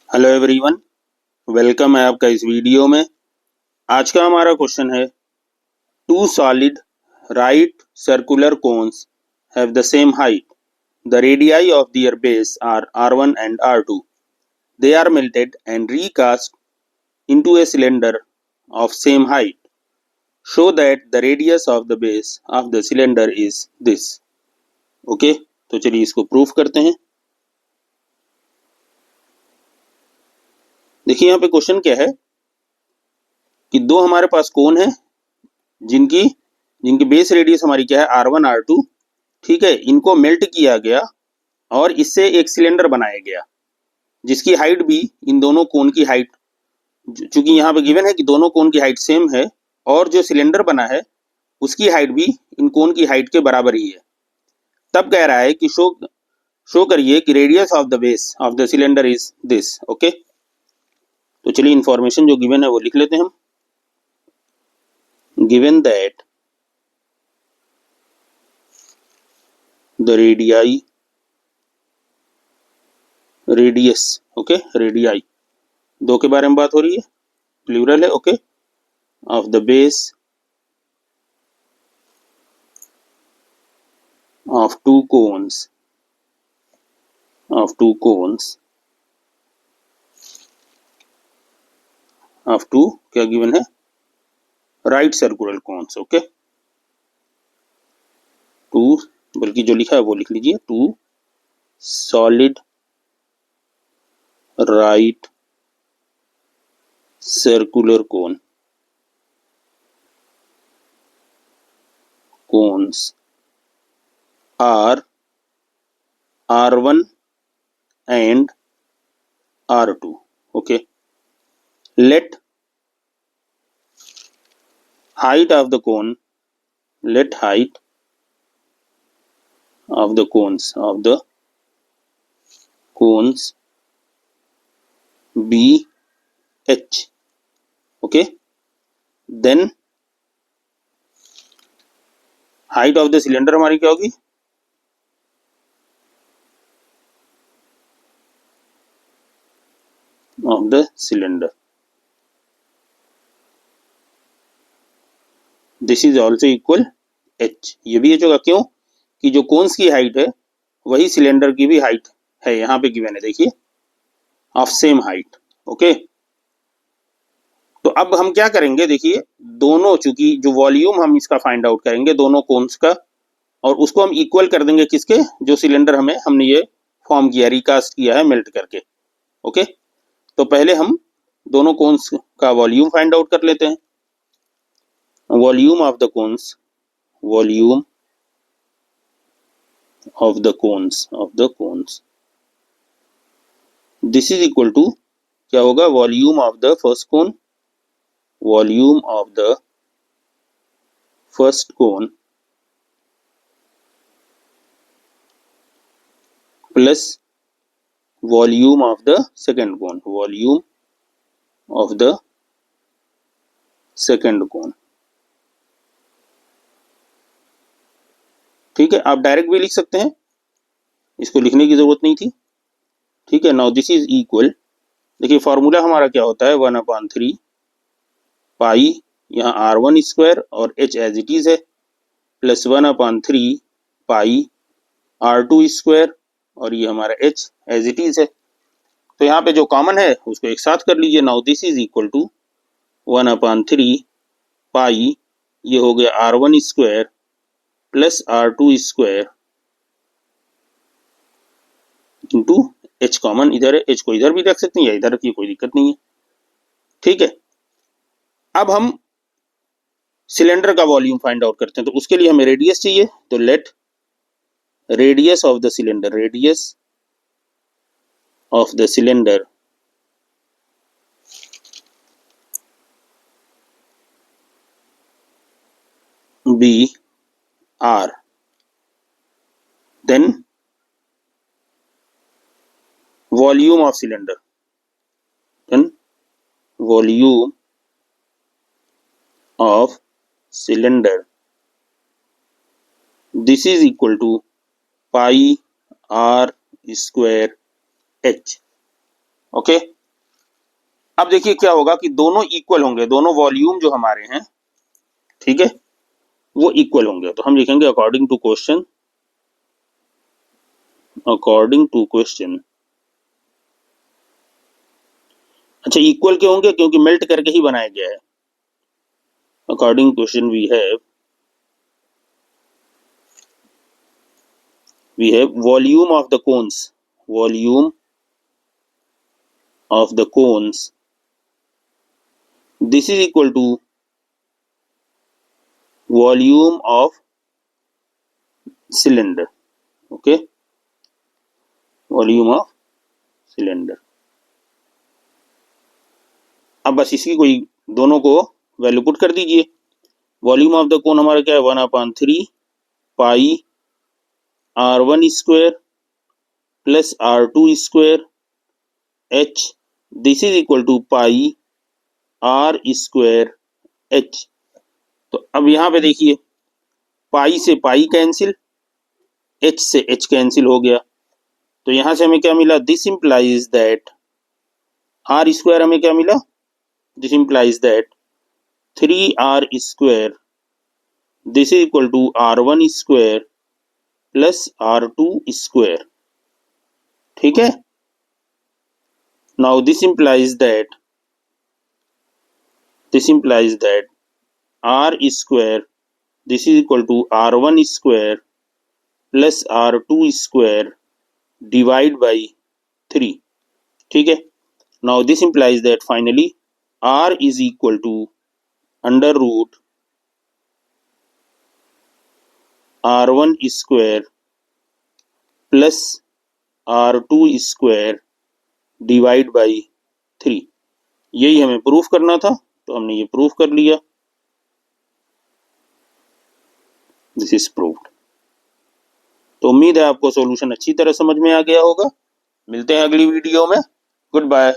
Hello everyone, welcome है आपका इस वीडियो में। आज का हमारा क्वेश्चन है two solid right circular cones have the same height. The radii of their base are R1 and R2। They are melted and recast into a cylinder of same height. Show that the radius of the base of the cylinder is this. Okay, तो चलिए इसको proof करते हैं। देखिए यहाँ पे question क्या है कि दो हमारे पास कोन है जिनकी जिनकी बेस रेडियस हमारी क्या है R1 R2। ठीक है, इनको मेल्ट किया गया और इससे एक सिलेंडर बनाया गया जिसकी हाइट भी इन दोनों कोन की हाइट, चूंकि यहाँ पे गिवन है कि दोनों कोन की हाइट सेम है और जो सिलेंडर बना है उसकी हाइट भी इन कोन की हाइट के बराबर ही है। तब कह रहा है कि शो करिए कि radius of the base of the cylinder is this. Okay, तो चलिए इंफॉर्मेशन जो गिवन है वो लिख लेते हैं हम। Given that the radius, okay, radii दो के बारे में बात हो रही है, प्लूरल है। Okay, of the base of two cones of two क्या गिवन है, right circular cones. Okay, two, बल्कि जो लिखा है वो लिख लीजिए, two solid right circular cones are R1 and R2. Okay, let height of the cone, let height of the cones be h. Okay, then height of the cylinder हमारी क्या होगी, of the cylinder, this is also equal h। ये भी h होगा, क्यों कि जो cons की हाइट है वही सिलेंडर की भी हाइट है, यहाँ पे गिवन है देखिए, ऑफ सेम हाइट। ओके, तो अब हम क्या करेंगे, देखिए दोनों, चूंकि जो वॉल्यूम हम इसका फाइंड आउट करेंगे दोनों कोन्स का, और उसको हम इक्वल कर देंगे किसके, जो सिलेंडर हमने ये फॉर्म किया, रिकास्ट किया है मेल्ट करके। ओके, तो पहले हम दोनों कोन्स का वॉल्यूम फाइंड आउट कर लेते हैं। Volume of the cones, volume of the cones this is equal to क्या होगा, volume of the first cone, volume of the first cone plus volume of the second cone, volume of the second cone. ठीक है, आप direct भी लिख सकते हैं, इसको लिखने की जरूरत नहीं थी। ठीक है, नाउ दिस इज इक्वल, देखिए फॉर्मूला हमारा क्या होता है, 1/3 पाई, यहाँ R1 स्क्वायर और h एज इट इज है, प्लस 1/3 पाई R2 स्क्वायर और ये हमारा h एज इट इज है। तो यहाँ पे जो कॉमन है उसको एक साथ कर लीजिए। Now this is equal to 1/3 pi, ये हो गया R1 square plus R2 square into h, common इधर है, h को इधर भी रख सकते हैं या इधर रखिए, कोई दिक्कत नहीं है। ठीक है, अब हम सिलेंडर का वॉल्यूम फाइंड आउट करते हैं, तो उसके लिए हमें रेडियस चाहिए, तो let radius of the cylinder, radius of the cylinder be R, then volume of cylinder, then volume of cylinder, this is equal to pi R square h। Okay, अब देखिए क्या होगा कि दोनों इक्वल होंगे, दोनों वॉल्यूम जो हमारे हैं, ठीक है, वो इक्वल होंगे। तो हम लिखेंगे according to question, according to question. अच्छा, इक्वल क्यों होंगे? क्योंकि मेल्ट करके ही बनाया गया है। According question we have volume of the cones, volume of the cones, this is equal to volume of cylinder. Okay, volume of cylinder. अब बस इसकी कोई दोनों को वैल्यू पुट कर दीजिए। वॉल्यूम ऑफ द कोन हमारा क्या है, 1/3 pi r1 square plus r2 square h, this is equal to pi r square h। तो अब यहाँ पे देखिए, पाई से पाई कैंसिल, h से h कैंसिल हो गया। तो यहाँ से हमें क्या मिला, this implies that r square हमें क्या मिला, this implies that 3r square, this is equal to r1 square plus r2 square. ठीक है, now this implies that r square, this is equal to r1 square plus r2 square divide by 3। ठीक है, now this implies that finally r is equal to under root r1 square plus r2 square divide by 3। यही हमें proof करना था, तो हमने ये proof कर लिया। This is proved. तो उम्मीद है आपको सॉल्यूशन अच्छी तरह समझ में आ गया होगा। मिलते हैं अगली वीडियो में। Good bye.